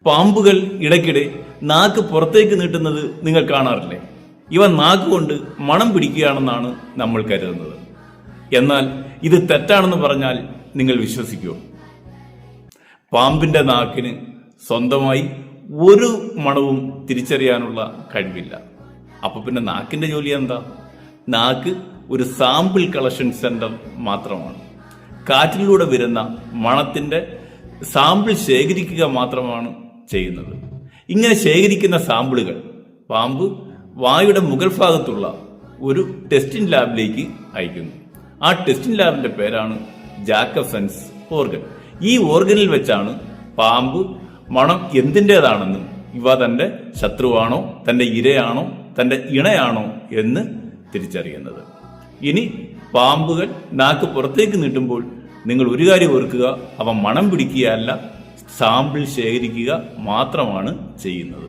പാമ്പുകൾ ഇടയ്ക്കിടെ നാക്ക് പുറത്തേക്ക് നീട്ടുന്നത് നിങ്ങൾ കാണാറില്ലേ? ഇവ നാക്കുകൊണ്ട് മണം പിടിക്കുകയാണെന്നാണ് നമ്മൾ കരുതുന്നത്. എന്നാൽ ഇത് തെറ്റാണെന്ന് പറഞ്ഞാൽ നിങ്ങൾ വിശ്വസിക്കുമോ? പാമ്പിന്റെ നാക്കിന് സ്വന്തമായി ഒരു മണവും തിരിച്ചറിയാനുള്ള കഴിവില്ല. അപ്പൊ പിന്നെ നാക്കിന്റെ ജോലി എന്താ? നാക്ക് ഒരു സാമ്പിൾ കളക്ഷൻ സെന്റർ മാത്രമാണ്. കാറ്റിലൂടെ വരുന്ന മണത്തിന്റെ സാമ്പിൾ ശേഖരിക്കുക മാത്രമാണ് ചെയ്യുന്നത്. ഇങ്ങനെ ശേഖരിക്കുന്ന സാമ്പിളുകൾ പാമ്പ് വായുടെ മുകൾ ഭാഗത്തുള്ള ഒരു ടെസ്റ്റിംഗ് ലാബിലേക്ക് അയക്കുന്നു. ആ ടെസ്റ്റിംഗ് ലാബിന്റെ പേരാണ് ജാക്കബ്സൺസ് ഓർഗൻ. ഈ ഓർഗനിൽ വെച്ചാണ് പാമ്പ് മണം എന്തിൻ്റെതാണെന്നും ഇവ തന്റെ ശത്രുവാണോ, തന്റെ ഇരയാണോ, തന്റെ ഇണയാണോ എന്ന് തിരിച്ചറിയുന്നത്. ഇനി പാമ്പുകൾ നാക്ക് പുറത്തേക്ക് നീട്ടുമ്പോൾ നിങ്ങൾ ഒരു കാര്യം ഓർക്കുക, അവ മണം പിടിക്കുകയല്ല, സാമ്പിൾ ശേഖരിക്കുക മാത്രമാണ് ചെയ്യുന്നത്.